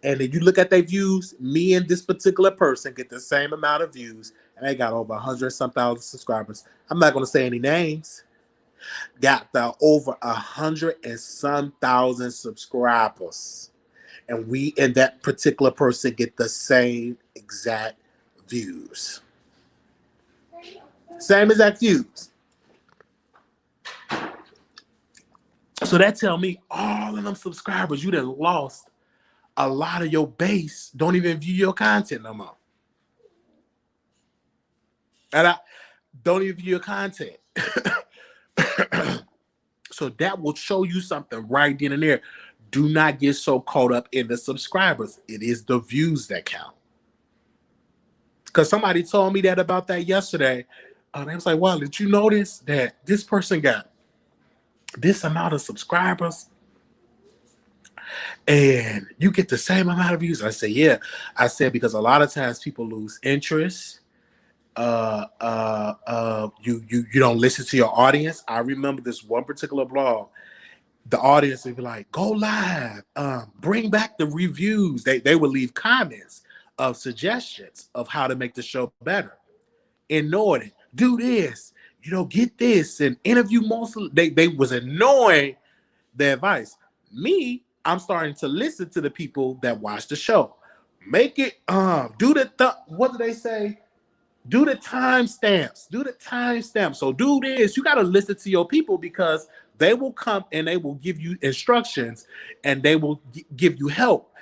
and if you look at their views, me and this particular person get the same amount of views, and they got over 100 and some thousand subscribers. I'm not going to say any names. Got the over 100 and some thousand subscribers, and we and that particular person get the same exact views. Same exact views. So that tell me all of them subscribers, you done lost a lot of your base, don't even view your content no more. And I don't even view your content. So that will show you something right then and there. Do not get so caught up in the subscribers. It is the views that count. Because somebody told me that about that yesterday. They was like, "Well, did you notice that this person got this amount of subscribers and you get the same amount of views?" I said, "Yeah." I said, because a lot of times people lose interest. You don't listen to your audience. I remember this one particular blog. The audience would be like, "Go live, bring back the reviews." They would leave comments of suggestions of how to make the show better. Ignored it. Do this, you know, get this and interview most. They was ignoring the advice. Me, I'm starting to listen to the people that watch the show. Make it do the what do they say? Do the timestamps. Do the timestamps. So do this. You got to listen to your people, because they will come and they will give you instructions and they will give you help.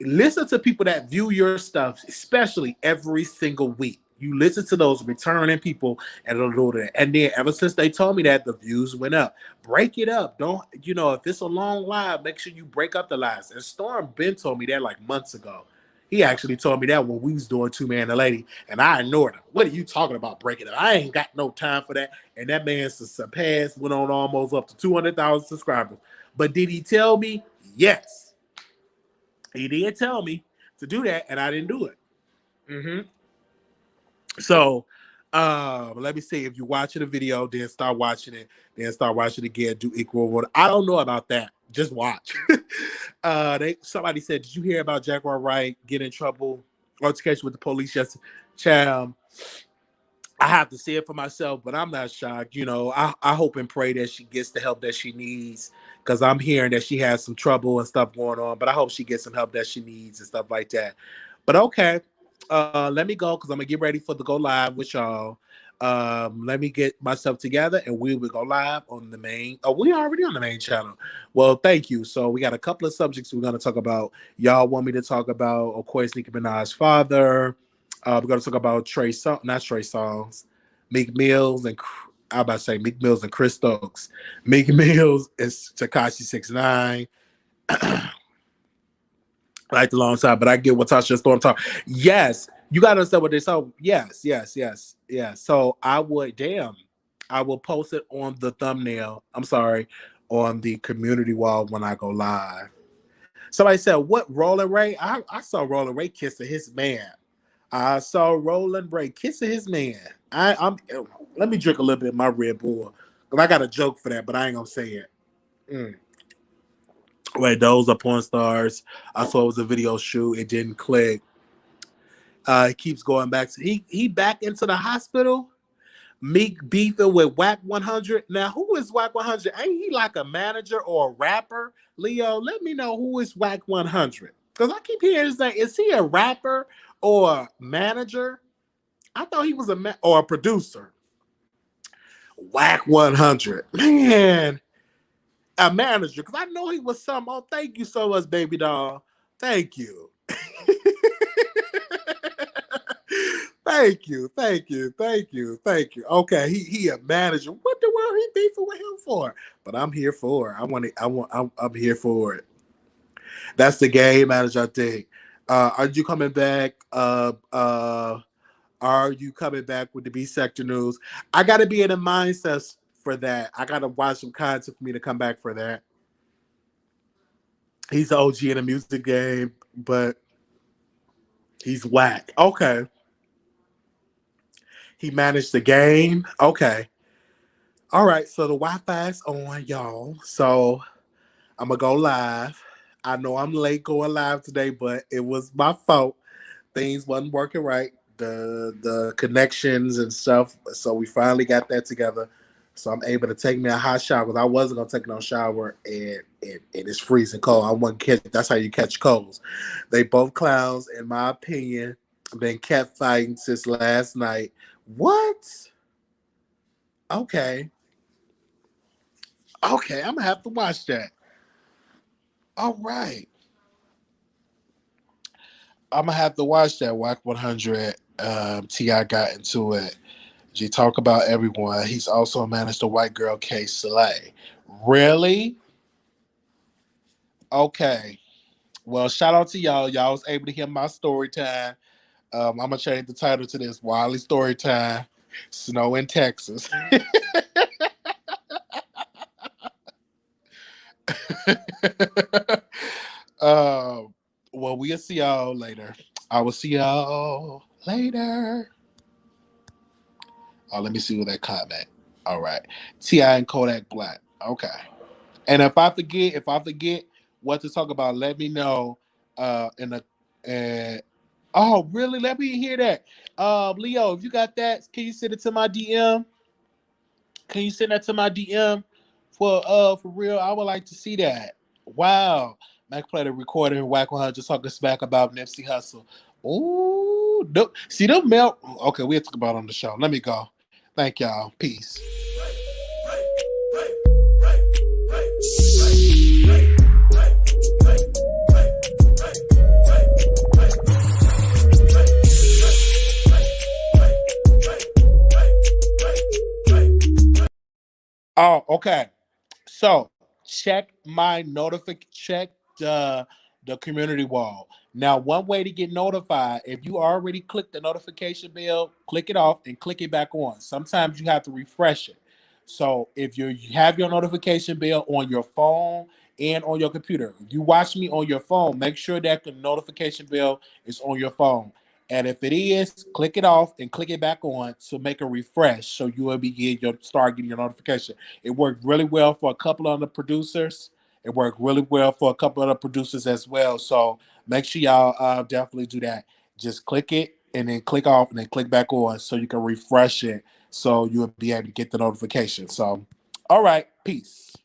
Listen to people that view your stuff, especially every single week. You listen to those returning people, and it'll do that. And then ever since they told me that, the views went up. Break it up. Don't, you know, if it's a long live, make sure you break up the lives. And Storm Ben told me that like months ago. He actually told me that when we was doing Two Man and a Lady, and I ignored him. What are you talking about breaking up? I ain't got no time for that. And that man surpassed, went on almost up to 200,000 subscribers. But did he tell me? Yes. He did tell me to do that, and I didn't do it. So Let me see. If you're watching the video, then start watching it, then start watching it again. Do equal reward. I don't know about that. Just watch. Somebody said, "Did you hear about Jaguar Wright get in trouble, altercation with the police?" Yes, child. I have to see it for myself, but I'm not shocked. You know, I hope and pray that she gets the help that she needs because I'm hearing that she has some trouble and stuff going on, but I hope she gets some help that she needs and stuff like that. But okay, let me go because I'm going to get ready for the go live with y'all. Let me get myself together and we will go live on the main. Oh, we already on the main channel. Well, thank you. So we got a couple of subjects we're going to talk about. Y'all want me to talk about, of course, Nicki Minaj's father. We're going to talk about not Trey Songz, Meek Mills, and I'm about to say Meek Mills and Chris Stokes. Meek Mills is Tekashi 6ix9ine. Like the long time, but I get what Tasha Storm talk. Yes, you got to understand what they said. Yes. So I will post it on the thumbnail. I'm sorry, on the community wall when I go live. Somebody said, "What Roland Ray?" I saw Roland Ray kissing his man. I saw Roland Ray kissing his man. Let me drink a little bit of my Red Bull because I got a joke for that, but I ain't gonna say it. Wait, those are porn stars. I saw it was a video shoot. It didn't click. He keeps going back. He back into the hospital. Meek beefing with Whack 100. Now, who is Whack 100? Ain't he like a manager or a rapper? Leo, let me know who is Whack 100. Because I keep hearing his name. Is he a rapper or a manager? I thought he was or a producer. Whack 100. Man, a manager. Because I know he was some. Oh, thank you so much, baby doll. Thank you. Thank you. Okay, he a manager. What the world he beefing with him for? But I'm here for it. I'm here for it. That's the game manager, I think. Are you coming back? Are you coming back with the B sector news? I gotta be in the mindset for that. I gotta watch some content for me to come back for that. He's an OG in the music game, but he's whack. Okay. He managed the game. Okay. All right. So the Wi-Fi's on, y'all. So I'm going to go live. I know I'm late going live today, but it was my fault. Things wasn't working right. The connections and stuff. So we finally got that together. So I'm able to take me a hot shower because I wasn't going to take no shower and it's freezing cold. I wasn't catch. That's how you catch colds. They both clowns, in my opinion, been catfighting since last night. What? Okay, I'm gonna have to watch that. All right, I'm gonna have to watch that. Whack 100. T.I. got into it. She talk about everyone. He's also managed the white girl case Soleil. Really? Okay. Well, shout out to y'all. Y'all was able to hear my story time. I'm gonna change the title to this: Wiley Story Time. Snow in Texas. Well, we'll see y'all later. I will see y'all later. Oh, let me see what that comment. All right. T.I. and Kodak Black. Okay. And if I forget what to talk about, let me know. Oh, really? Let me hear that. Leo, if you got that, can you send it to my DM? Can you send that to my DM for real? I would like to see that. Wow. Mac played a recording in Whack 100 talking smack about Nipsey Hussle. Ooh, see them melt. Okay, we'll talk about it on the show. Let me go. Thank y'all. Peace. Oh, okay. So check my check the community wall. Now, one way to get notified, if you already clicked the notification bell, click it off and click it back on. Sometimes you have to refresh it. So if you have your notification bell on your phone and on your computer, if you watch me on your phone, make sure that the notification bell is on your phone. And if it is, click it off and click it back on to make a refresh so you will be getting start getting your notification. It worked really well for a couple of the producers. It worked really well for a couple of the producers as well. So make sure y'all definitely do that. Just click it and then click off and then click back on so you can refresh it so you'll be able to get the notification. So, all right, peace.